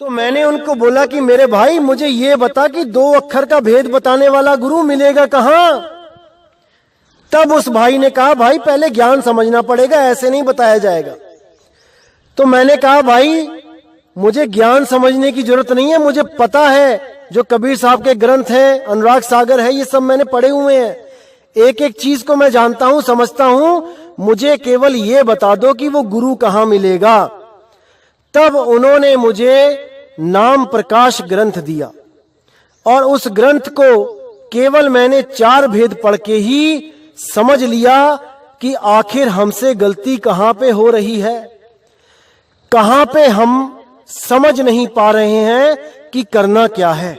तो मैंने उनको बोला कि मेरे भाई मुझे ये बता कि 2 अक्षर का भेद बताने वाला गुरु मिलेगा कहां। तब उस भाई ने कहा, भाई पहले ज्ञान समझना पड़ेगा, ऐसे नहीं बताया जाएगा। तो मैंने कहा, भाई मुझे ज्ञान समझने की जरूरत नहीं है, मुझे पता है जो कबीर साहब के ग्रंथ हैं, अनुराग सागर है, ये सब मैंने पढ़े हुए हैं, एक एक चीज को मैं जानता हूं, समझता हूं, मुझे केवल ये बता दो कि वो गुरु कहां मिलेगा। तब उन्होंने मुझे नाम प्रकाश ग्रंथ दिया और उस ग्रंथ को केवल मैंने 4 भेद पढ़ के ही समझ लिया कि आखिर हमसे गलती कहां पे हो रही है, कहां पे हम समझ नहीं पा रहे हैं कि करना क्या है।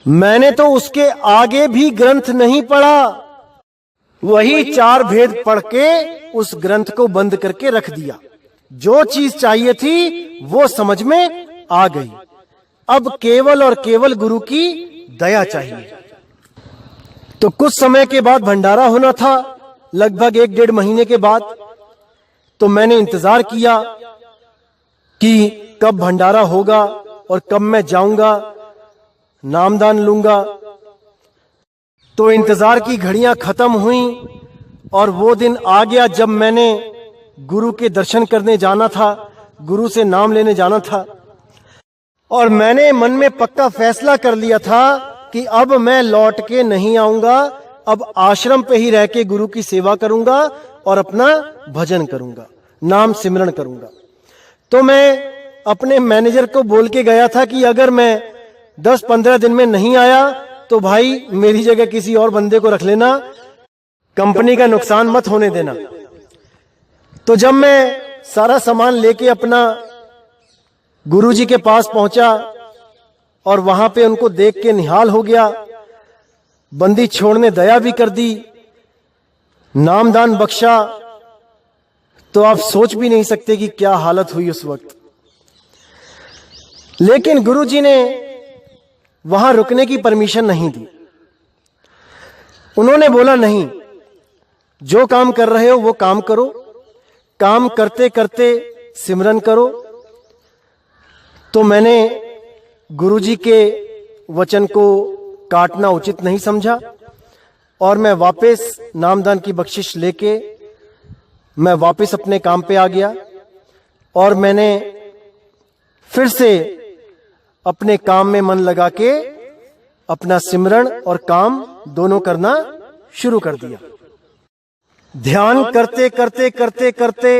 मैंने तो उसके आगे भी ग्रंथ नहीं पढ़ा, वही 4 भेद पढ़ के उस ग्रंथ को बंद करके रख दिया। जो चीज चाहिए थी वो समझ में आ गई। अब केवल और केवल गुरु की दया चाहिए। तो कुछ समय के बाद भंडारा होना था, लगभग 1-1.5 महीने के बाद। तो मैंने इंतजार किया कि कब भंडारा होगा और कब मैं जाऊंगा, नामदान लूंगा। तो इंतजार की घड़ियां खत्म हुई और वो दिन आ गया जब मैंने गुरु के दर्शन करने जाना था, गुरु से नाम लेने जाना था। और मैंने मन में पक्का फैसला कर लिया था कि अब मैं लौट के नहीं आऊंगा, अब आश्रम पे ही रह के गुरु की सेवा करूंगा और अपना भजन करूंगा, नाम सिमरन करूंगा। तो मैं अपने मैनेजर को बोल के गया था कि अगर मैं 10-15 दिन में नहीं आया तो भाई मेरी जगह किसी और बंदे को रख लेना, कंपनी का नुकसान मत होने देना। तो जब मैं सारा सामान लेके अपना गुरुजी के पास पहुंचा और वहां पे उनको देख के निहाल हो गया, बंदी छोड़ने दया भी कर दी, नामदान बख्शा, तो आप सोच भी नहीं सकते कि क्या हालत हुई उस वक्त। लेकिन गुरुजी ने वहां रुकने की परमिशन नहीं दी। उन्होंने बोला, नहीं, जो काम कर रहे हो वो काम करो, काम करते करते सिमरन करो। तो मैंने गुरुजी के वचन को काटना उचित नहीं समझा और मैं वापस नामदान की बख्शिश लेके मैं वापस अपने काम पे आ गया और मैंने फिर से अपने काम में मन लगा के अपना सिमरन और काम दोनों करना शुरू कर दिया। ध्यान करते करते करते करते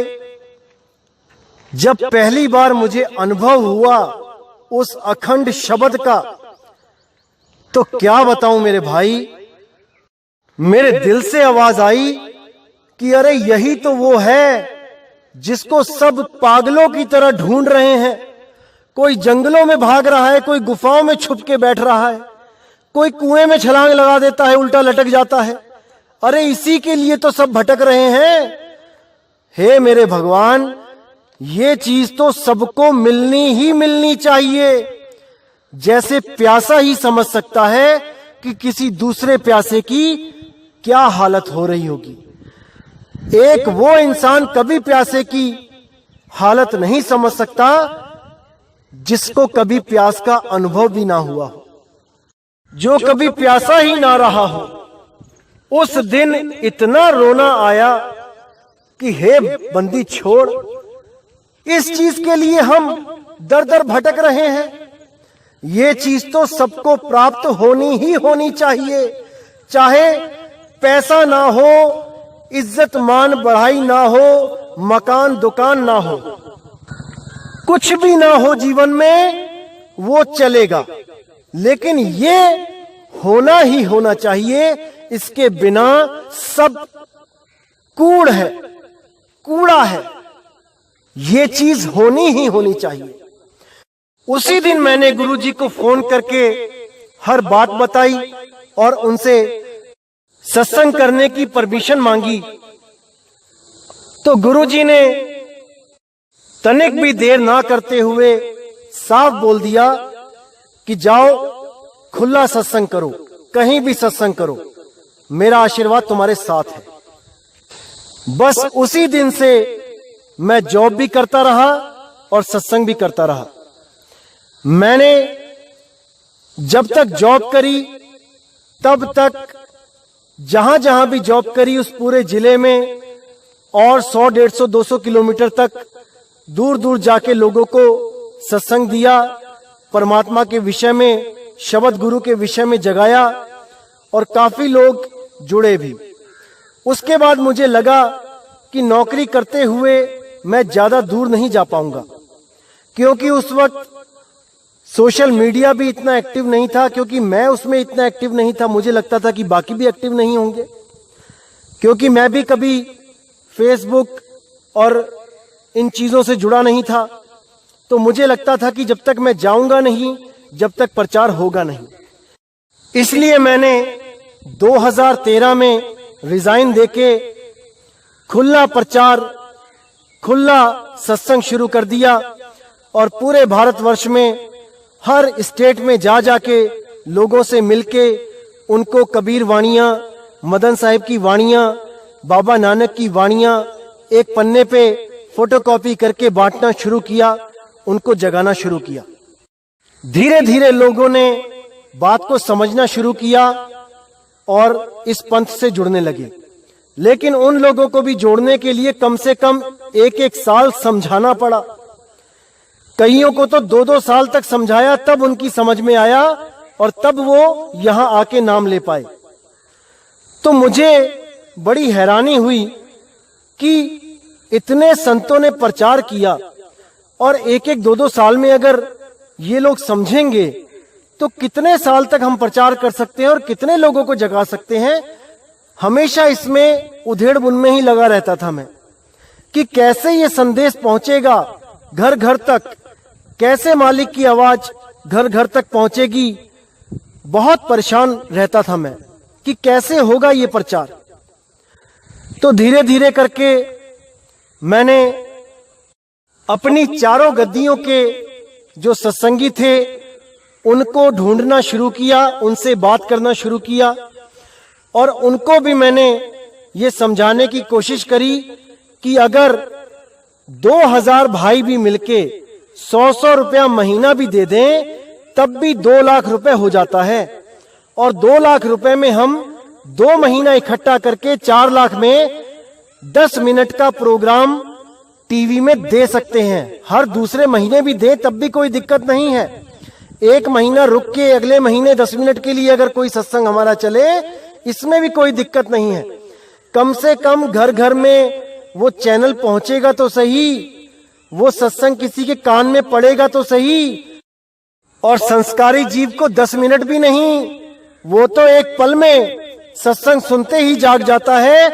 जब पहली बार मुझे अनुभव हुआ उस अखंड शब्द का, तो क्या बताऊं मेरे भाई, मेरे दिल से आवाज आई कि अरे यही तो वो है जिसको सब पागलों की तरह ढूंढ रहे हैं। कोई जंगलों में भाग रहा है, कोई गुफाओं में छुप के बैठ रहा है, कोई कुएं में छलांग लगा देता है, उल्टा लटक जाता है। अरे इसी के लिए तो सब भटक रहे हैं। हे मेरे भगवान, ये चीज तो सबको मिलनी ही मिलनी चाहिए। जैसे प्यासा ही समझ सकता है कि किसी दूसरे प्यासे की क्या हालत हो रही होगी। एक वो इंसान कभी प्यासे की हालत नहीं समझ सकता जिसको कभी प्यास का अनुभव भी ना हुआ हो, जो कभी प्यासा ही ना रहा हो। उस दिन इतना रोना आया कि हे बंदी छोड़, इस चीज के लिए हम दर दर भटक रहे हैं। ये चीज तो सबको प्राप्त होनी ही होनी चाहिए, चाहे पैसा ना हो, इज्जत मान बढ़ाई ना हो, मकान दुकान ना हो, कुछ भी ना हो जीवन में वो चलेगा, लेकिन ये होना ही होना चाहिए। इसके बिना सब कूड़ है, कूड़ा है। ये चीज होनी ही होनी चाहिए। उसी दिन मैंने गुरुजी को फोन करके हर बात बताई और उनसे सत्संग करने की परमिशन मांगी। तो गुरुजी ने तनिक भी देर ना करते हुए साफ बोल दिया कि जाओ खुला सत्संग करो, कहीं भी सत्संग करो, मेरा आशीर्वाद तुम्हारे साथ है। बस उसी दिन से मैं जॉब भी करता रहा और सत्संग भी करता रहा। मैंने जब तक जॉब करी तब तक जहां जहां भी जॉब करी उस पूरे जिले में और 100, 150, 200 किलोमीटर तक दूर दूर जाके लोगों को सत्संग दिया, परमात्मा के विषय में, शब्द गुरु के विषय में जगाया और काफी लोग जुड़े भी। उसके बाद मुझे लगा कि नौकरी करते हुए मैं ज्यादा दूर नहीं जा पाऊंगा, क्योंकि उस वक्त सोशल मीडिया भी इतना एक्टिव नहीं था, क्योंकि मैं उसमें इतना एक्टिव नहीं था। मुझे लगता था कि बाकी भी एक्टिव नहीं होंगे, क्योंकि मैं भी कभी फेसबुक और इन चीजों से जुड़ा नहीं था। तो मुझे लगता था कि जब तक मैं जाऊंगा नहीं, जब तक प्रचार होगा नहीं। इसलिए मैंने 2013 में रिजाइन देके खुला प्रचार, खुला सत्संग शुरू कर दिया और पूरे भारतवर्ष में हर स्टेट में जा जाके लोगों से मिलके उनको कबीर वाणियां, मदन साहिब की वाणियां, बाबा नानक की वाणियां एक पन्ने पे फोटोकॉपी करके बांटना शुरू किया, उनको जगाना शुरू किया। धीरे धीरे लोगों ने बात को समझना शुरू किया और इस पंथ से जुड़ने लगे। लेकिन उन लोगों को भी जोड़ने के लिए कम से कम 1-1 साल समझाना पड़ा। कईयों को तो 2-2 साल तक समझाया, तब उनकी समझ में आया और तब वो यहां आके नाम ले पाए। तो मुझे बड़ी हैरानी हुई कि इतने संतों ने प्रचार किया और 1-1, 2-2 साल में अगर ये लोग समझेंगे तो कितने साल तक हम प्रचार कर सकते हैं और कितने लोगों को जगा सकते हैं। हमेशा इसमें उधेड़ बुन में ही लगा रहता था मैं कि कैसे ये संदेश पहुंचेगा घर घर तक, कैसे मालिक की आवाज घर घर तक पहुंचेगी। बहुत परेशान रहता था मैं कि कैसे होगा ये प्रचार। तो धीरे धीरे करके मैंने अपनी चारों गद्दियों के जो सत्संगी थे उनको ढूंढना शुरू किया, उनसे बात करना शुरू किया और उनको भी मैंने ये समझाने की कोशिश करी कि अगर 2000 भाई भी मिलके 100-100 रुपया महीना भी दे दें तब भी 2 लाख रुपए हो जाता है और 2 लाख रुपए में हम 2 महीना इकट्ठा करके 4 लाख में 10 मिनट का प्रोग्राम टीवी में दे सकते हैं। हर दूसरे महीने भी दे तब भी कोई दिक्कत नहीं है। 1 महीना रुक के अगले महीने 10 मिनट के लिए अगर कोई सत्संग हमारा चले, इसमें भी कोई दिक्कत नहीं है। कम से कम घर घर में वो चैनल पहुंचेगा तो सही, वो सत्संग किसी के कान में पड़ेगा तो सही। और संस्कारी जीव को 10 मिनट भी नहीं, वो तो एक पल में सत्संग सुनते ही जाग जाता है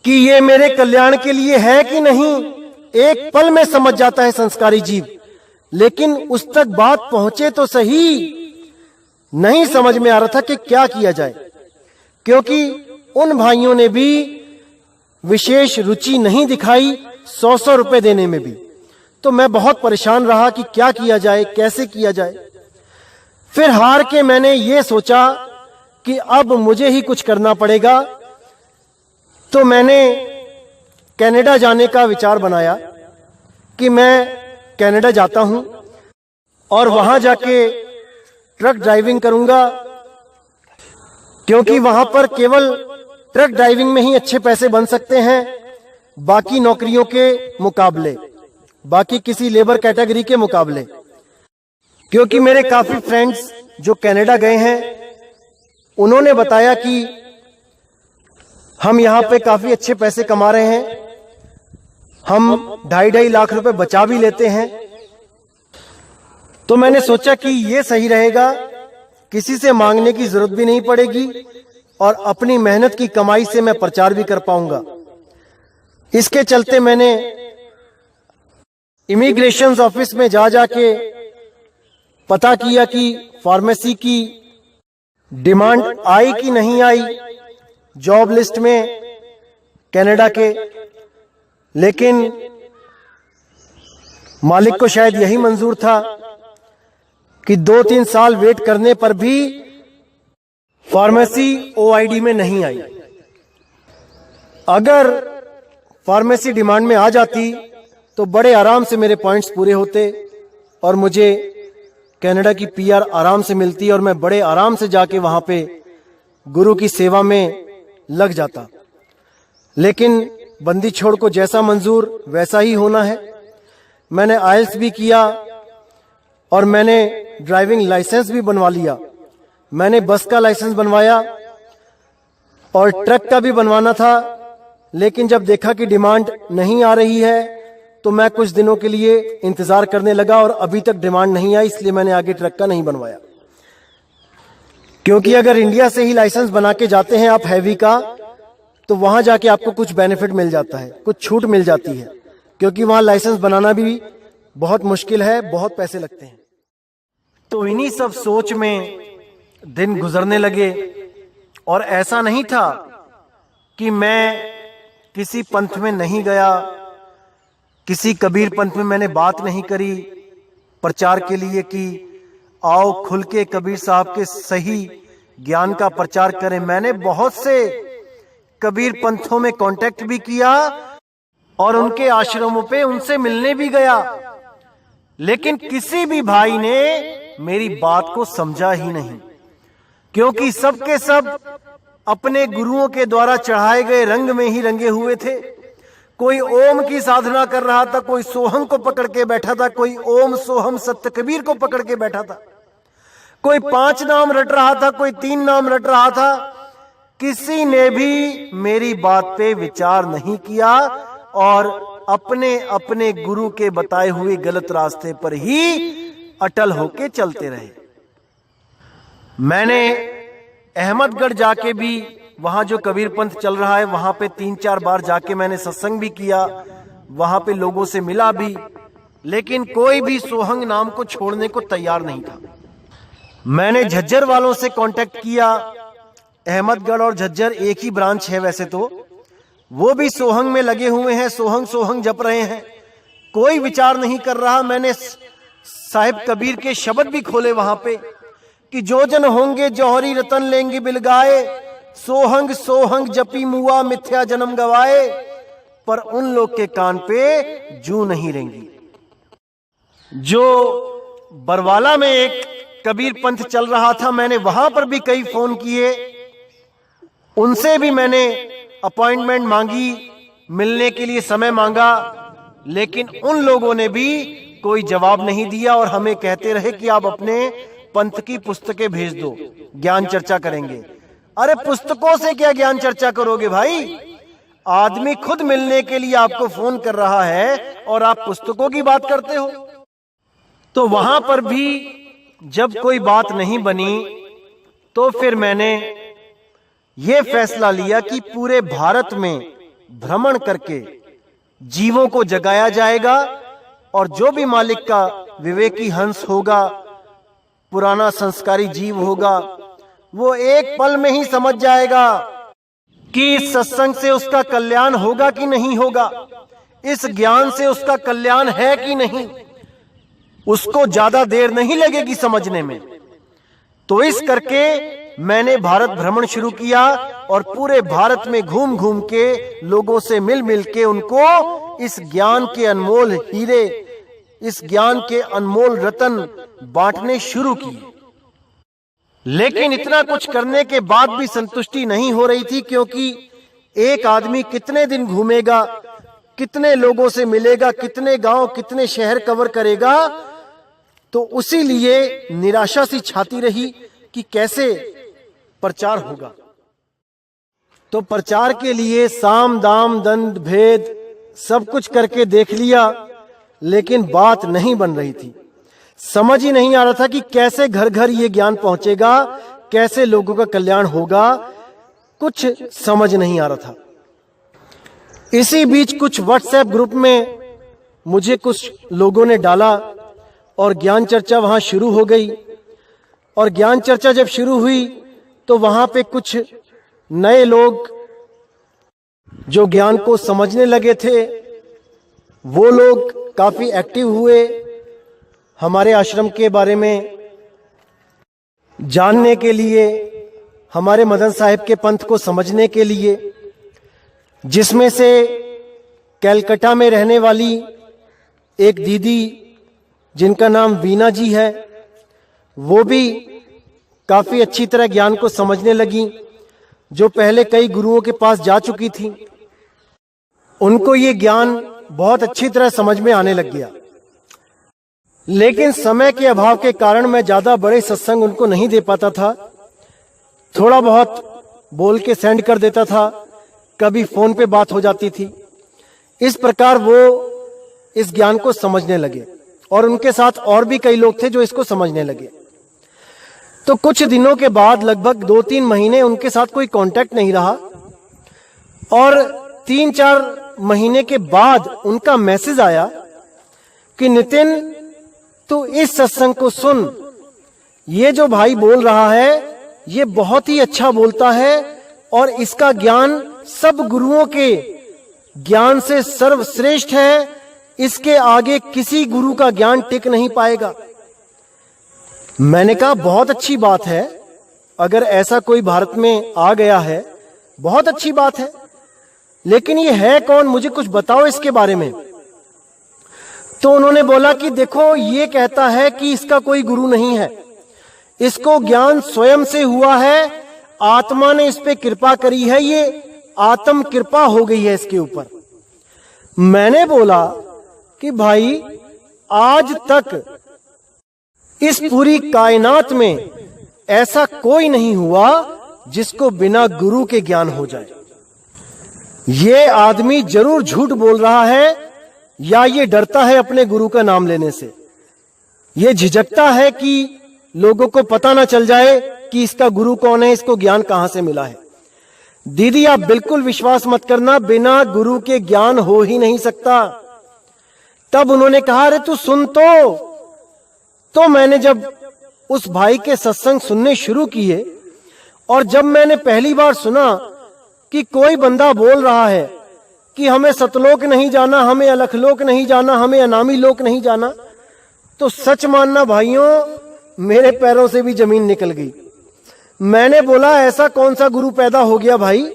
कि ये मेरे कल्याण के लिए है कि नहीं। एक पल में समझ जाता है संस्कारी जीव, लेकिन उस तक बात पहुंचे तो सही। नहीं समझ में आ रहा था कि क्या किया जाए, क्योंकि उन भाइयों ने भी विशेष रुचि नहीं दिखाई 100-100 रुपए देने में भी। तो मैं बहुत परेशान रहा कि क्या किया जाए, कैसे किया जाए। फिर हार के मैंने ये सोचा कि अब मुझे ही कुछ करना पड़ेगा। तो मैंने कनाडा जाने का विचार बनाया कि मैं कनाडा जाता हूं और वहां जाके ट्रक ड्राइविंग करूंगा, क्योंकि वहां पर केवल ट्रक ड्राइविंग में ही अच्छे पैसे बन सकते हैं, बाकी नौकरियों के मुकाबले, बाकी किसी लेबर कैटेगरी के मुकाबले। क्योंकि मेरे काफी फ्रेंड्स जो कनाडा गए हैं उन्होंने बताया कि हम यहां पे काफी अच्छे पैसे कमा रहे हैं, हम 2.5 लाख रुपए बचा भी लेते हैं। तो मैंने सोचा कि ये सही रहेगा, किसी से मांगने की जरूरत भी नहीं पड़ेगी और अपनी मेहनत की कमाई से मैं प्रचार भी कर पाऊंगा। इसके चलते मैंने इमिग्रेशन ऑफिस में जा जाके पता किया कि फार्मेसी की डिमांड आई कि नहीं आई जॉब लिस्ट में कनाडा के। लेकिन मालिक को शायद यही मंजूर था कि 2-3 साल वेट करने पर भी फार्मेसी ओआईडी में नहीं आई। अगर फार्मेसी डिमांड में आ जाती तो बड़े आराम से मेरे पॉइंट्स पूरे होते और मुझे कनाडा की पीआर आराम से मिलती और मैं बड़े आराम से जाके वहां पे गुरु की सेवा में लग जाता। लेकिन बंदी छोड़ को जैसा मंजूर वैसा ही होना है। मैंने आइल्स भी किया और मैंने ड्राइविंग लाइसेंस भी बनवा लिया। मैंने बस का लाइसेंस बनवाया और ट्रक का भी बनवाना था, लेकिन जब देखा कि डिमांड नहीं आ रही है तो मैं कुछ दिनों के लिए इंतजार करने लगा और अभी तक डिमांड नहीं आई, इसलिए मैंने आगे ट्रक का नहीं बनवाया। क्योंकि अगर इंडिया से ही लाइसेंस बना के जाते हैं आप हैवी का, तो वहां जाके आपको कुछ बेनिफिट मिल जाता है, कुछ छूट मिल जाती है, क्योंकि वहां लाइसेंस बनाना भी बहुत मुश्किल है, बहुत पैसे लगते हैं। तो इन्हीं सब सोच में दिन गुजरने लगे और ऐसा नहीं था कि मैं किसी पंथ में नहीं गया, किसी कबीर पंथ में मैंने बात नहीं करी प्रचार के लिए कि आओ खुल के कबीर साहब के सही ज्ञान का प्रचार करें। मैंने बहुत से कबीर पंथों में कांटेक्ट भी किया और उनके आश्रमों पे उनसे मिलने भी गया, लेकिन किसी भी भाई ने मेरी बात को समझा ही नहीं, क्योंकि सबके सब अपने गुरुओं के द्वारा चढ़ाए गए रंग में ही रंगे हुए थे। कोई ओम की साधना कर रहा था, कोई सोहम को पकड़ के बैठा था, कोई ओम सोहम सत्य कबीर को पकड़ के बैठा था, कोई 5 नाम रट रहा था, कोई 3 नाम रट रहा था। किसी ने भी मेरी बात पे विचार नहीं किया और अपने अपने गुरु के बताए हुए गलत रास्ते पर ही अटल होके चलते रहे। मैंने अहमदगढ़ जाके भी, वहां जो कबीर पंथ चल रहा है वहां पे 3-4 बार जाके मैंने सत्संग भी किया, वहां पे लोगों से मिला भी, लेकिन कोई भी सोहंग नाम को छोड़ने को तैयार नहीं था। मैंने झज्जर वालों से कांटेक्ट किया, अहमदगढ़ और झज्जर एक ही ब्रांच है वैसे तो, वो भी सोहंग में लगे हुए हैं, सोहंग सोहंग जप रहे हैं, कोई विचार नहीं कर रहा। मैंने साहिब कबीर के शब्द भी खोले वहां पे कि जो जन होंगे जौहरी रतन लेंगे बिलगाए, सोहंग सोहंग जपी मुआ मिथ्या जन्म गवाए, पर उन लोग के कान पे जू नहीं रेंगी। जो बरवाला में एक कबीर पंथ चल रहा था, मैंने वहां पर भी कई फोन किए, उनसे भी मैंने अपॉइंटमेंट मांगी, मिलने के लिए समय मांगा, लेकिन उन लोगों ने भी कोई जवाब नहीं दिया और हमें कहते रहे कि आप अपने पंथ की पुस्तकें भेज दो, ज्ञान चर्चा करेंगे। अरे पुस्तकों से क्या ज्ञान चर्चा करोगे भाई? आदमी खुद मिलने के लिए आपको फोन कर रहा है और आप पुस्तकों की बात करते हो। तो वहां पर भी जब कोई बात नहीं बनी तो फिर मैंने यह फैसला लिया कि पूरे भारत में भ्रमण करके जीवों को जगाया जाएगा और जो भी मालिक का विवेकी हंस होगा, पुराना संस्कारी जीव होगा, वो एक पल में ही समझ जाएगा कि इस सत्संग से उसका कल्याण होगा कि नहीं होगा, इस ज्ञान से उसका कल्याण है कि नहीं। उसको ज्यादा देर नहीं लगेगी समझने में। तो इस करके मैंने भारत भ्रमण शुरू किया और पूरे भारत में घूम घूम के लोगों से मिल मिल के उनको इस ज्ञान के अनमोल हीरे, इस ज्ञान के अनमोल रतन बांटने शुरू किए। लेकिन इतना कुछ करने के बाद भी संतुष्टि नहीं हो रही थी, क्योंकि एक आदमी कितने दिन घूमेगा, कितने लोगों से मिलेगा, कितने गांव, कितने शहर कवर करेगा। तो उसी लिए निराशा सी छाती रही कि कैसे प्रचार होगा। तो प्रचार के लिए साम दाम दंड भेद सब कुछ करके देख लिया, लेकिन बात नहीं बन रही थी। समझ ही नहीं आ रहा था कि कैसे घर घर ये ज्ञान पहुंचेगा, कैसे लोगों का कल्याण होगा, कुछ समझ नहीं आ रहा था। इसी बीच कुछ व्हाट्सएप ग्रुप में मुझे कुछ लोगों ने डाला और ज्ञान चर्चा वहां शुरू हो गई। और ज्ञान चर्चा जब शुरू हुई तो वहां पे कुछ नए लोग जो ज्ञान को समझने लगे थे, वो लोग काफी एक्टिव हुए हमारे आश्रम के बारे में जानने के लिए, हमारे मदन साहिब के पंथ को समझने के लिए, जिसमें से कलकत्ता में रहने वाली एक दीदी जिनका नाम वीना जी है, वो भी काफी अच्छी तरह ज्ञान को समझने लगी। जो पहले कई गुरुओं के पास जा चुकी थी, उनको ये ज्ञान बहुत अच्छी तरह समझ में आने लग गया। लेकिन समय के अभाव के कारण मैं ज्यादा बड़े सत्संग उनको नहीं दे पाता था। थोड़ा बहुत बोल के सेंड कर देता था, कभी फोन पे बात हो जाती थी। इस प्रकार वो इस ज्ञान को समझने लगे और उनके साथ और भी कई लोग थे जो इसको समझने लगे। तो कुछ दिनों के बाद, लगभग 2-3 महीने उनके साथ कोई कांटेक्ट नहीं रहा, और 3-4 महीने के बाद उनका मैसेज आया कि नितिन, तू इस सत्संग को सुन, ये जो भाई बोल रहा है ये बहुत ही अच्छा बोलता है और इसका ज्ञान सब गुरुओं के ज्ञान से सर्वश्रेष्ठ है, इसके आगे किसी गुरु का ज्ञान टिक नहीं पाएगा। मैंने कहा बहुत अच्छी बात है, अगर ऐसा कोई भारत में आ गया है बहुत अच्छी बात है, लेकिन ये है कौन, मुझे कुछ बताओ इसके बारे में। तो उन्होंने बोला कि देखो, ये कहता है कि इसका कोई गुरु नहीं है, इसको ज्ञान स्वयं से हुआ है, आत्मा ने इस पे कृपा करी है, ये आत्म कृपा हो गई है इसके ऊपर। मैंने बोला कि भाई, आज तक इस पूरी कायनात में ऐसा कोई नहीं हुआ जिसको बिना गुरु के ज्ञान हो जाए। ये आदमी जरूर झूठ बोल रहा है, या ये डरता है अपने गुरु का नाम लेने से, ये झिझकता है कि लोगों को पता ना चल जाए कि इसका गुरु कौन है, इसको ज्ञान कहां से मिला है। दीदी, आप बिल्कुल विश्वास मत करना, बिना गुरु के ज्ञान हो ही नहीं सकता। तब उन्होंने कहा, अरे तू सुन तो मैंने जब उस भाई के सत्संग सुनने शुरू किए, और जब मैंने पहली बार सुना कि कोई बंदा बोल रहा है कि हमें सतलोक नहीं जाना, हमें अलखलोक नहीं जाना, हमें अनामी लोक नहीं जाना, तो सच मानना भाइयों, मेरे पैरों से भी जमीन निकल गई। मैंने बोला, ऐसा कौन सा गुरु पैदा हो गया भाई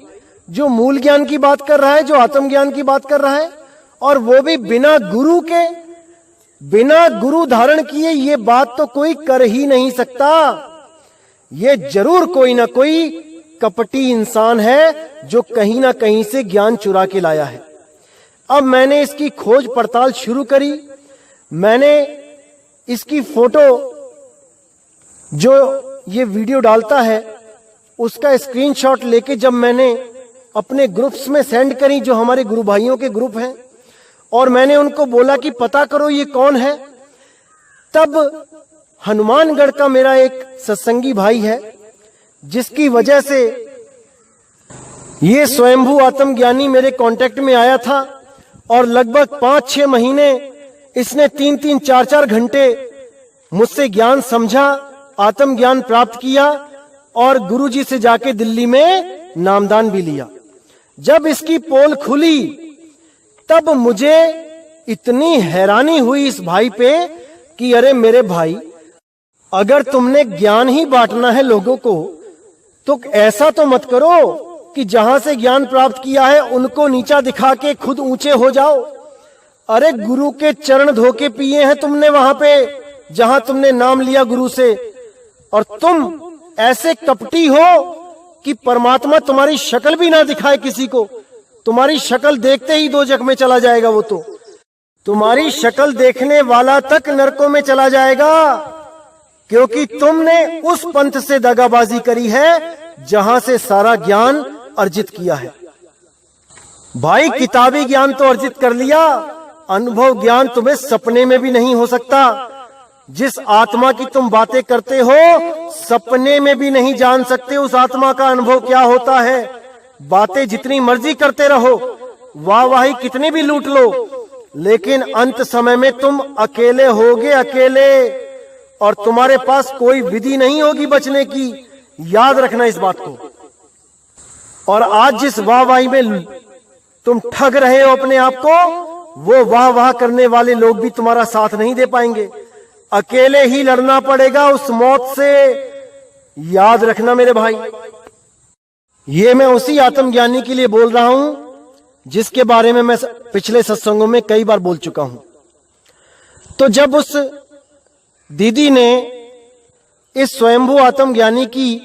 जो मूल ज्ञान की बात कर रहा है, जो आत्मज्ञान की बात कर रहा है, और वो भी बिना गुरु के, बिना गुरु धारण किए। ये बात तो कोई कर ही नहीं सकता। ये जरूर कोई ना कोई कपटी इंसान है जो कहीं ना कहीं से ज्ञान चुरा के लाया है। अब मैंने इसकी खोज पड़ताल शुरू करी। मैंने इसकी फोटो, जो ये वीडियो डालता है, उसका स्क्रीनशॉट लेके जब मैंने अपने ग्रुप्स में सेंड करी, जो हमारे गुरु भाइयों के ग्रुप हैं, और मैंने उनको बोला कि पता करो ये कौन है, तब हनुमानगढ़ का मेरा एक सत्संगी भाई है, जिसकी वजह से ये स्वयंभू आत्मज्ञानी मेरे कांटेक्ट में आया था, और लगभग 5-6 महीने इसने 3-3, 4-4 घंटे मुझसे ज्ञान समझा, आत्मज्ञान प्राप्त किया, और गुरुजी से जाके दिल्ली में नामदान भी लिया। जब इसकी पोल खुली तब मुझे इतनी हैरानी हुई इस भाई पे कि अरे मेरे भाई, अगर तुमने ज्ञान ही बांटना है लोगों को, तो ऐसा तो मत करो कि जहां से ज्ञान प्राप्त किया है उनको नीचा दिखा के खुद ऊंचे हो जाओ। अरे गुरु के चरण धोके पिए हैं तुमने वहां पे जहां तुमने नाम लिया गुरु से, और तुम ऐसे कपटी हो कि परमात्मा तुम्हारी शक्ल भी ना दिखाए किसी को। तुम्हारी शक्ल देखते ही 2 जग में चला जाएगा, वो तो तुम्हारी शक्ल देखने वाला तक नरकों में चला जाएगा, क्योंकि तुमने उस पंथ से दगाबाजी करी है जहां से सारा ज्ञान अर्जित किया है। भाई, किताबी ज्ञान तो अर्जित कर लिया, अनुभव ज्ञान तुम्हें सपने में भी नहीं हो सकता। जिस आत्मा की तुम बातें करते हो, सपने में भी नहीं जान सकते उस आत्मा का अनुभव क्या होता है। बातें जितनी मर्जी करते रहो, वाहवाही कितनी भी लूट लो, लेकिन अंत समय में तुम अकेले होगे, अकेले, और तुम्हारे पास कोई विधि नहीं होगी बचने की। याद रखना इस बात को। और आज जिस वाहवाही में तुम ठग रहे हो अपने आप को, वो वाह वाह करने वाले लोग भी तुम्हारा साथ नहीं दे पाएंगे। अकेले ही लड़ना पड़ेगा उस मौत से। याद रखना मेरे भाई। ये मैं उसी आत्मज्ञानी के लिए बोल रहा हूं जिसके बारे में मैं पिछले सत्संगों में कई बार बोल चुका हूं। तो जब उस दीदी ने इस स्वयंभू आत्मज्ञानी की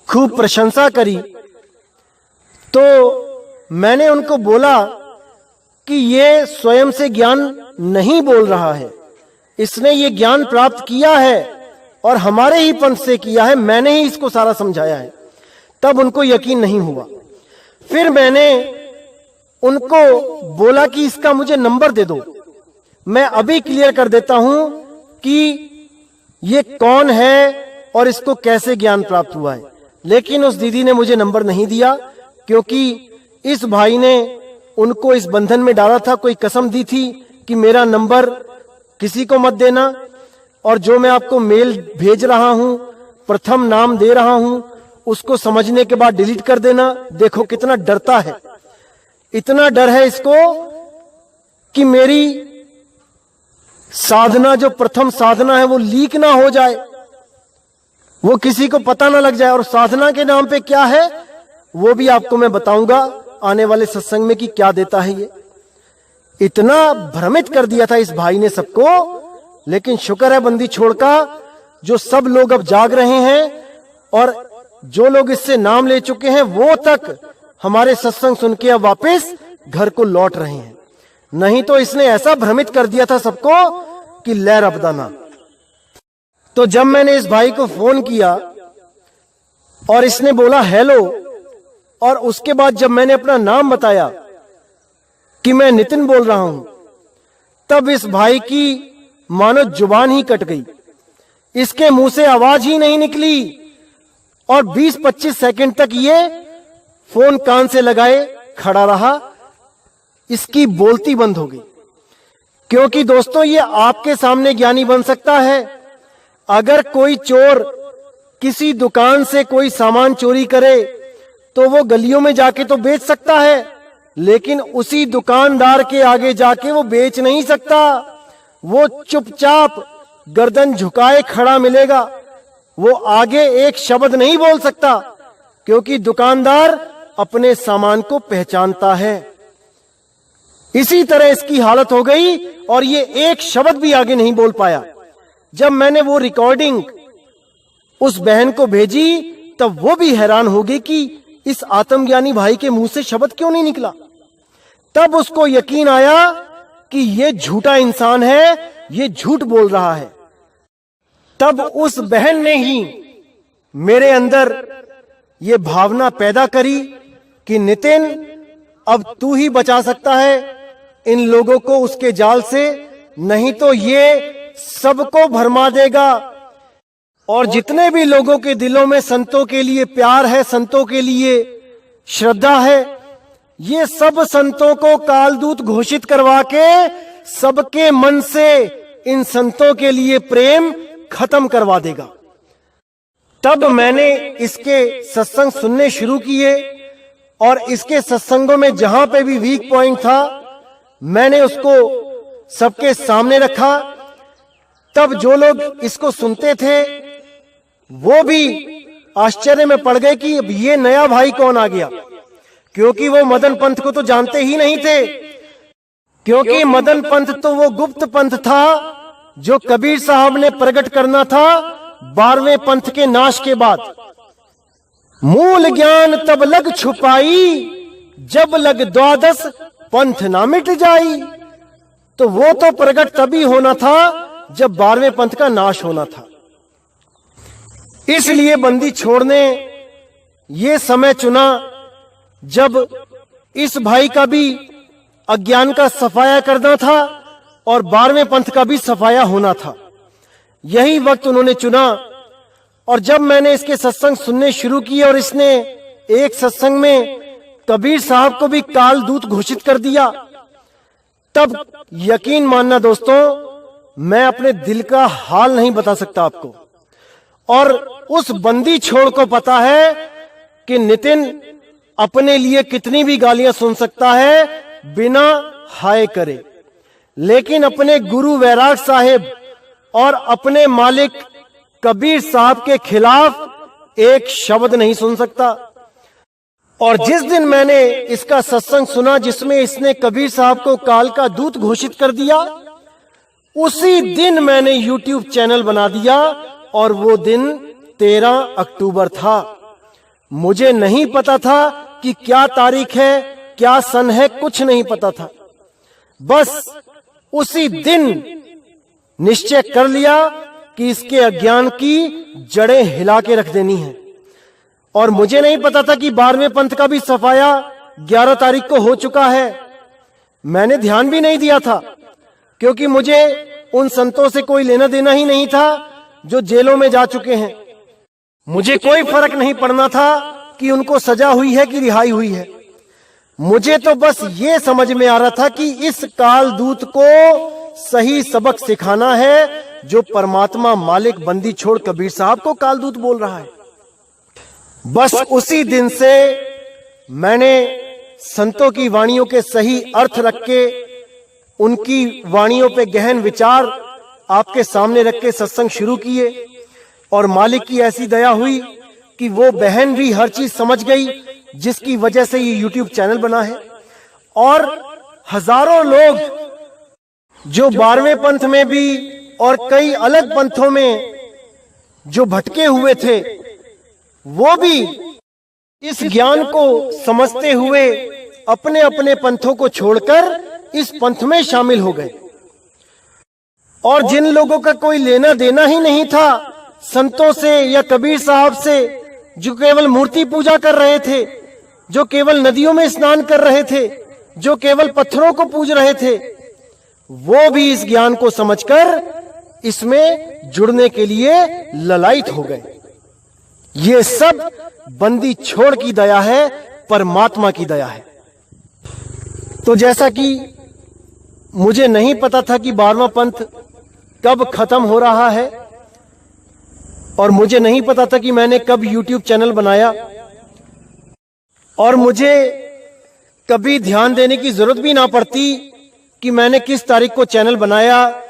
खूब प्रशंसा करी, तो मैंने उनको बोला कि ये स्वयं से ज्ञान नहीं बोल रहा है, इसने ये ज्ञान प्राप्त किया है और हमारे ही पंथ से किया है, मैंने ही इसको सारा समझाया है। तब उनको यकीन नहीं हुआ। फिर मैंने उनको बोला कि इसका मुझे नंबर दे दो, मैं अभी क्लियर कर देता हूं कि ये कौन है और इसको कैसे ज्ञान प्राप्त हुआ है। लेकिन उस दीदी ने मुझे नंबर नहीं दिया, क्योंकि इस भाई ने उनको इस बंधन में डाला था, कोई कसम दी थी कि मेरा नंबर किसी को मत देना, और जो मैं आपको मेल भेज रहा हूं, प्रथम नाम दे रहा हूं, उसको समझने के बाद डिलीट कर देना। देखो कितना डरता है, इतना डर है इसको कि मेरी साधना, जो प्रथम साधना है, वो लीक ना हो जाए, वो किसी को पता ना लग जाए। और साधना के नाम पे क्या है वो भी आपको मैं बताऊंगा आने वाले सत्संग में कि क्या देता है ये। इतना भ्रमित कर दिया था इस भाई ने सबको। लेकिन शुक्र है बंदी छोड़ का, जो सब लोग अब जाग रहे हैं और जो लोग इससे नाम ले चुके हैं वो तक हमारे सत्संग सुन के अब वापस घर को लौट रहे हैं। नहीं तो इसने ऐसा भ्रमित कर दिया था सबको कि लहर अपदाना। तो जब मैंने इस भाई को फोन किया और इसने बोला हेलो, और उसके बाद जब मैंने अपना नाम बताया कि मैं नितिन बोल रहा हूं, तब इस भाई की मानो जुबान ही कट गई, इसके मुंह से आवाज ही नहीं निकली और 20-25 सेकंड तक ये फोन कान से लगाए खड़ा रहा, इसकी बोलती बंद हो गई। क्योंकि दोस्तों ये आपके सामने ज्ञानी बन सकता है। अगर कोई चोर किसी दुकान से कोई सामान चोरी करे तो वो गलियों में जाके तो बेच सकता है, लेकिन उसी दुकानदार के आगे जाके वो बेच नहीं सकता। वो चुपचाप गर्दन झुकाए खड़ा मिलेगा, वो आगे एक शब्द नहीं बोल सकता, क्योंकि दुकानदार अपने सामान को पहचानता है। इसी तरह इसकी हालत हो गई और ये एक शब्द भी आगे नहीं बोल पाया। जब मैंने वो रिकॉर्डिंग उस बहन को भेजी तब वो भी हैरान हो गई कि इस आत्मज्ञानी भाई के मुंह से शब्द क्यों नहीं निकला। तब उसको यकीन आया कि ये झूठा इंसान है, ये झूठ बोल रहा है। तब उस बहन ने ही मेरे अंदर ये भावना पैदा करी कि नितिन, अब तू ही बचा सकता है इन लोगों को उसके जाल से, नहीं तो ये सबको भरमा देगा। और जितने भी लोगों के दिलों में संतों के लिए प्यार है, संतों के लिए श्रद्धा है, ये सब संतों को कालदूत घोषित करवा के सबके मन से इन संतों के लिए प्रेम खत्म करवा देगा। तब मैंने इसके सत्संग सुनने शुरू किए और इसके सत्संगों में जहां पे भी वीक पॉइंट था मैंने उसको सबके सामने रखा। तब जो लोग इसको सुनते थे वो भी आश्चर्य में पड़ गए कि अब ये नया भाई कौन आ गया, क्योंकि वो मदन पंथ को तो जानते ही नहीं थे। क्योंकि मदन पंथ तो वो गुप्त पंथ था जो कबीर साहब ने प्रकट करना था 12वें पंथ के नाश के बाद। मूल ज्ञान तब लग छुपाई, जब लग 12 पंथ ना मिट जाई। तो वो तो प्रकट तभी होना था जब 12वें पंथ का नाश होना था। इसलिए बंदी छोड़ ने ये समय चुना जब इस भाई का भी अज्ञान का सफाया करना था और 12वें पंथ का भी सफाया होना था। यही वक्त उन्होंने चुना। और जब मैंने इसके सत्संग सुनने शुरू किए और इसने एक सत्संग में कबीर साहब को भी कालदूत घोषित कर दिया, तब यकीन मानना दोस्तों, मैं अपने दिल का हाल नहीं बता सकता आपको। और उस बंदी छोड़ को पता है कि नितिन अपने लिए कितनी भी गालियां सुन सकता है बिना हाय करे, लेकिन अपने गुरु वैराग साहिब और अपने मालिक कबीर साहब के खिलाफ एक शब्द नहीं सुन सकता। और जिस दिन मैंने इसका सत्संग सुना जिसमें इसने कबीर साहब को काल का दूत घोषित कर दिया, उसी दिन मैंने YouTube चैनल बना दिया और वो दिन 13 अक्टूबर था। मुझे नहीं पता था कि क्या तारीख है, क्या सन है, कुछ नहीं पता था। बस उसी दिन निश्चय कर लिया कि इसके अज्ञान की जड़ें हिला के रख देनी है। और मुझे नहीं पता था कि 12वें पंथ का भी सफाया 11 तारीख को हो चुका है। मैंने ध्यान भी नहीं दिया था, क्योंकि मुझे उन संतों से कोई लेना देना ही नहीं था जो जेलों में जा चुके हैं। मुझे कोई फर्क नहीं पड़ना था कि उनको सजा हुई है कि रिहाई हुई है। मुझे तो बस ये समझ में आ रहा था कि इस काल दूत को सही सबक सिखाना है, जो परमात्मा मालिक बंदी छोड़ कबीर साहब को काल दूत बोल रहा है। बस उसी दिन से मैंने संतों की वाणियों के सही अर्थ रख के, उनकी वाणियों पे गहन विचार आपके सामने रख के सत्संग शुरू किए। और मालिक की ऐसी दया हुई कि वो बहन भी हर चीज समझ गई, जिसकी वजह से ये YouTube चैनल बना है। और हजारों लोग जो 12वें पंथ में भी और कई अलग पंथों में जो भटके हुए थे, वो भी इस ज्ञान को समझते हुए अपने अपने पंथों को छोड़कर इस पंथ में शामिल हो गए। और जिन लोगों का कोई लेना देना ही नहीं था संतों से या कबीर साहब से, जो केवल मूर्ति पूजा कर रहे थे, जो केवल नदियों में स्नान कर रहे थे, जो केवल पत्थरों को पूज रहे थे, वो भी इस ज्ञान को समझकर इसमें जुड़ने के लिए ललायत हो गए। ये सब बंदी छोड़ की दया है, परमात्मा की दया है। तो जैसा कि मुझे नहीं पता था कि 12वां पंथ कब खत्म हो रहा है, और मुझे नहीं पता था कि मैंने कब YouTube चैनल बनाया, और मुझे कभी ध्यान देने की जरूरत भी ना पड़ती कि मैंने किस तारीख को चैनल बनाया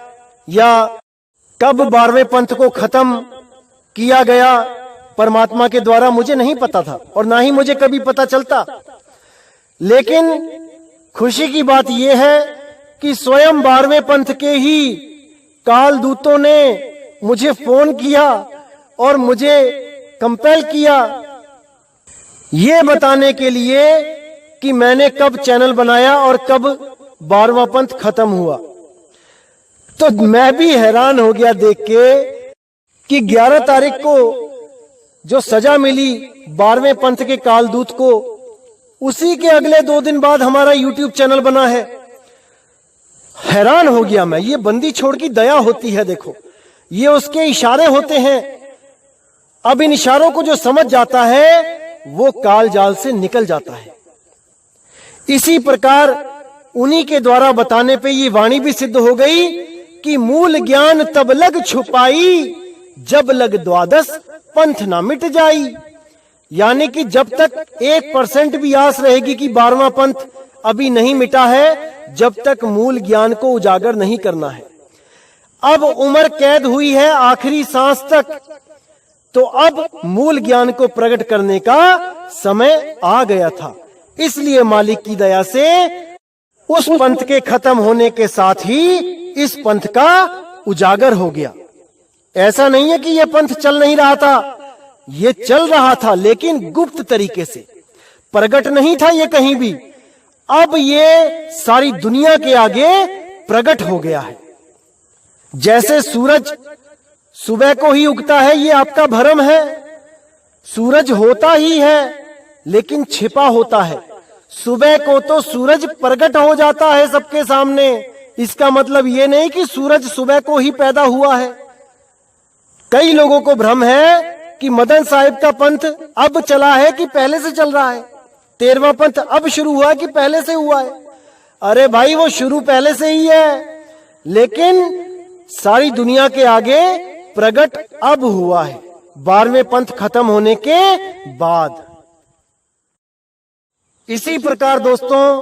या कब 12वें पंथ को खत्म किया गया परमात्मा के द्वारा। मुझे नहीं पता था और ना ही मुझे कभी पता चलता। लेकिन खुशी की बात यह है कि स्वयं 12वें पंथ के ही काल दूतों ने मुझे फोन किया और मुझे कंपेल किया ये बताने के लिए कि मैंने कब चैनल बनाया और कब 12वां पंथ खत्म हुआ। तो मैं भी हैरान हो गया देख के कि 11 तारीख को जो सजा मिली 12वें पंथ के कालदूत को, उसी के अगले 2 दिन बाद हमारा YouTube चैनल बना है। हैरान हो गया मैं। ये बंदी छोड़ की दया होती है। देखो, ये उसके इशारे होते हैं। अब इन इशारों को जो समझ जाता है वो काल जाल से निकल जाता है। इसी प्रकार उन्हीं के द्वारा बताने पे ये वाणी भी सिद्ध हो गई कि मूल ज्ञान तब लग छुपाई, जब लग द्वादश पंथ ना मिट जाई। यानी कि जब तक 1% भी आस रहेगी कि 12वां पंथ अभी नहीं मिटा है, जब तक मूल ज्ञान को उजागर नहीं करना है। अब उम्र कैद हुई है आखिरी सांस तक, तो अब मूल ज्ञान को प्रकट करने का समय आ गया था। इसलिए मालिक की दया से उस पंथ के खत्म होने के साथ ही इस पंथ का उजागर हो गया। ऐसा नहीं है कि यह पंथ चल नहीं रहा था, ये चल रहा था, लेकिन गुप्त तरीके से प्रकट नहीं था ये कहीं भी। अब ये सारी दुनिया के आगे प्रकट हो गया है। जैसे सूरज सुबह को ही उगता है, ये आपका भ्रम है। सूरज होता ही है लेकिन छिपा होता है। सुबह को तो सूरज प्रकट हो जाता है सबके सामने। इसका मतलब ये नहीं कि सूरज सुबह को ही पैदा हुआ है। कई लोगों को भ्रम है कि मदन साहिब का पंथ अब चला है कि पहले से चल रहा है, 13वां पंथ अब शुरू हुआ कि पहले से हुआ है। अरे भाई, वो शुरू पहले से ही है, लेकिन सारी दुनिया के आगे प्रकट अब हुआ है 12वें पंथ खत्म होने के बाद। इसी प्रकार दोस्तों,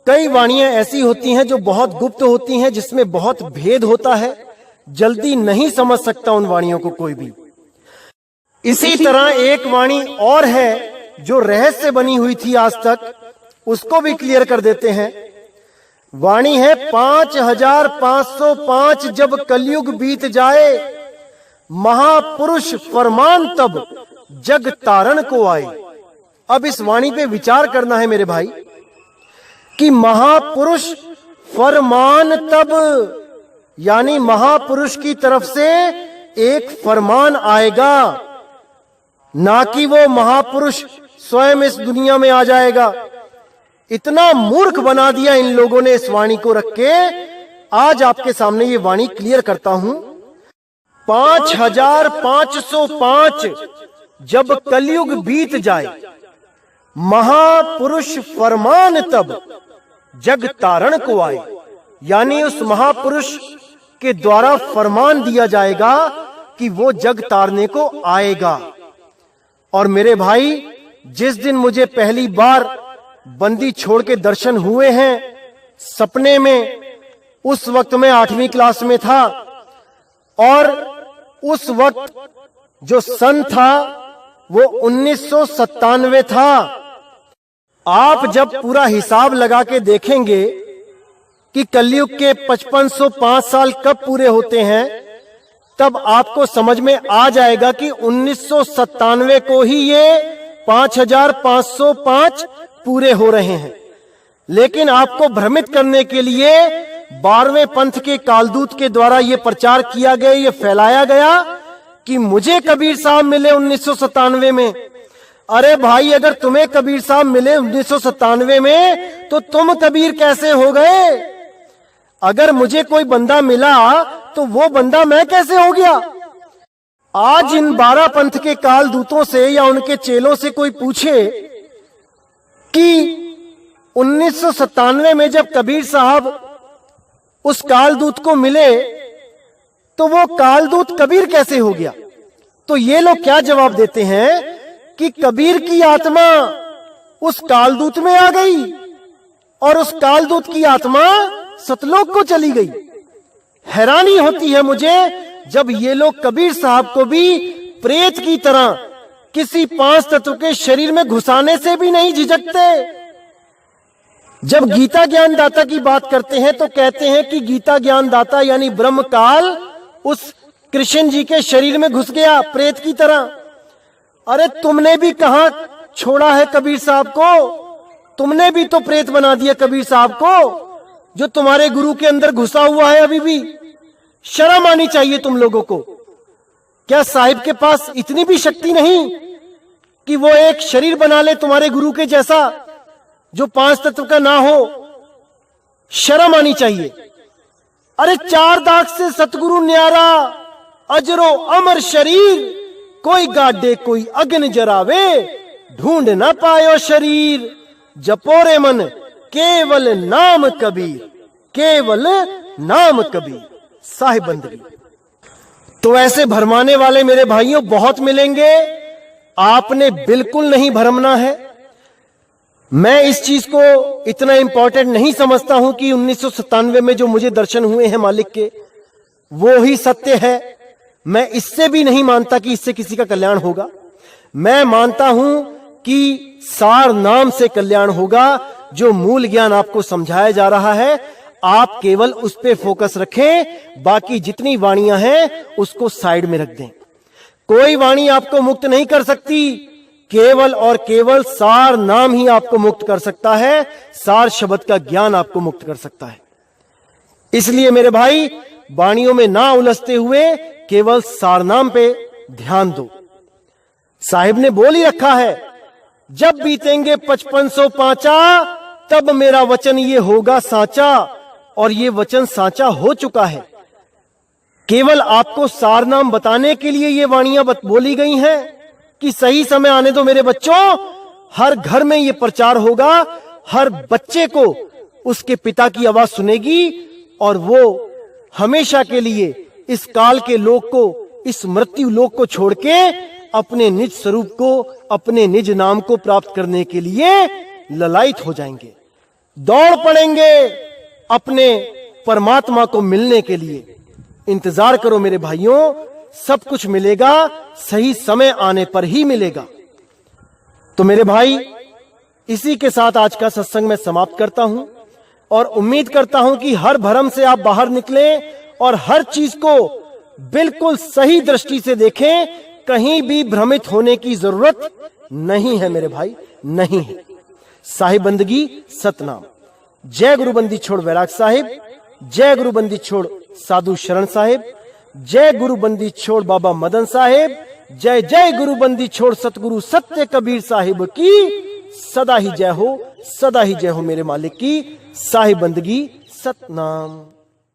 कई वाणियां ऐसी होती हैं जो बहुत गुप्त होती हैं, जिसमें बहुत भेद होता है। जल्दी नहीं समझ सकता उन वाणियों को कोई भी। इसी तरह एक वाणी और है जो रहस्य बनी हुई थी आज तक, उसको भी क्लियर कर देते हैं। वाणी है 5505 जब कलयुग बीत जाए, महापुरुष फरमान तब जग तारण को आए। अब इस वाणी पे विचार करना है मेरे भाई कि महापुरुष फरमान तब, यानी महापुरुष की तरफ से एक फरमान आएगा, ना कि वो महापुरुष स्वयं इस दुनिया में आ जाएगा। इतना मूर्ख बना दिया इन लोगों ने इस वाणी को रख के। आज आपके सामने ये वाणी क्लियर करता हूं। 5505 जब कलयुग बीत जाए, महापुरुष फरमान तब जग तारण को आए, यानी उस महापुरुष के द्वारा फरमान दिया जाएगा कि वो जग तारने को आएगा। और मेरे भाई, जिस दिन मुझे पहली बार बंदी छोड़ के दर्शन हुए हैं सपने में, उस वक्त मैं 8वीं क्लास में था और उस वक्त जो सन था वो 1997 था। आप जब पूरा हिसाब लगा के देखेंगे कि कलयुग के 5505 साल कब पूरे होते हैं, तब आपको समझ में आ जाएगा कि 1997 को ही ये 5505 पूरे हो रहे हैं। लेकिन आपको भ्रमित करने के लिए 12वें पंथ के कालदूत के द्वारा यह प्रचार किया गया, ये फैलाया गया कि मुझे कबीर साहब मिले 1997 में। अरे भाई, अगर तुम्हें कबीर साहब मिले 1997 में तो तुम कबीर कैसे हो गए? अगर मुझे कोई बंदा मिला तो वो बंदा मैं कैसे हो गया? आज इन 12 पंथ के कालदूतों से या उनके चेलों से कोई पूछे कि 1997 में जब कबीर साहब उस कालदूत को मिले तो वो कालदूत कबीर कैसे हो गया, तो ये लोग क्या जवाब देते हैं कि कबीर की आत्मा उस कालदूत में आ गई और उस कालदूत की आत्मा सतलोक को चली गई। हैरानी होती है मुझे जब ये लोग कबीर साहब को भी प्रेत की तरह किसी 5 तत्व के शरीर में घुसाने से भी नहीं झिझकते। जब गीता ज्ञान दाता की बात करते हैं तो कहते हैं कि गीता ज्ञान दाता यानी ब्रह्म काल उस कृष्ण जी के शरीर में घुस गया प्रेत की तरह। अरे तुमने भी कहां छोड़ा है कबीर साहब को? तुमने भी तो प्रेत बना दिया कबीर साहब को, जो तुम्हारे गुरु के अंदर घुसा हुआ है अभी भी। शर्म आनी चाहिए तुम लोगों को। क्या साहिब के पास इतनी भी शक्ति नहीं कि वो एक शरीर बना ले तुम्हारे गुरु के जैसा, जो 5 तत्व का ना हो? शर्म आनी चाहिए। अरे 4 दाग से सतगुरु न्यारा, अजरो अमर शरीर, कोई गाडे कोई अग्नि जरावे, ढूंढ ना पायो शरीर, जपोरे मन केवल नाम कबीर, केवल नाम कबीर। साहिब बंदगी। तो ऐसे भरमाने वाले मेरे भाइयों बहुत मिलेंगे, आपने बिल्कुल नहीं भरमना है। मैं इस चीज को इतना इंपॉर्टेंट नहीं समझता हूं कि 1997 में जो मुझे दर्शन हुए हैं मालिक के, वो ही सत्य है। मैं इससे भी नहीं मानता कि इससे किसी का कल्याण होगा। मैं मानता हूं कि सार नाम से कल्याण होगा। जो मूल ज्ञान आपको समझाया जा रहा है, आप केवल उस पे फोकस रखें, बाकी जितनी वाणियां हैं उसको साइड में रख दें। कोई वाणी आपको मुक्त नहीं कर सकती, केवल और केवल सार नाम ही आपको मुक्त कर सकता है। सार शब्द का ज्ञान आपको मुक्त कर सकता है। इसलिए मेरे भाई, वाणियों में ना उलझते हुए केवल सार नाम पे ध्यान दो। साहिब ने बोल ही रखा है, जब बीतेंगे 5505 तब मेरा वचन ये होगा साचा, और ये वचन साचा हो चुका है। केवल आपको सार नाम बताने के लिए ये वाणियां बोली गई हैं कि सही समय आने दो मेरे बच्चों। हर घर में ये प्रचार होगा, हर बच्चे को उसके पिता की आवाज सुनेगी और वो हमेशा के लिए इस काल के लोक को, इस मृत्यु लोक को छोड़ के अपने निज स्वरूप को, अपने निज नाम को प्राप्त करने के लिए ललायित हो जाएंगे, दौड़ पड़ेंगे अपने परमात्मा को मिलने के लिए। इंतजार करो मेरे भाइयों, सब कुछ मिलेगा, सही समय आने पर ही मिलेगा। तो मेरे भाई, इसी के साथ आज का सत्संग मैं समाप्त करता हूं और उम्मीद करता हूं कि हर भ्रम से आप बाहर निकलें और हर चीज को बिल्कुल सही दृष्टि से देखें, कहीं भी भ्रमित होने की जरूरत नहीं है मेरे भाई, नहीं है। साहिब बंदगी सतनाम। जय गुरु बंदी छोड़ वैराग साहिब, जय गुरु बंदी छोड़ साधु शरण साहिब, जय गुरु बंदी छोड़ बाबा मदन साहिब, जय जय गुरु बंदी छोड़ सतगुरु सत्य कबीर साहिब की सदा ही जय हो, सदा ही जय हो मेरे मालिक की। साहिब बंदगी सतनाम।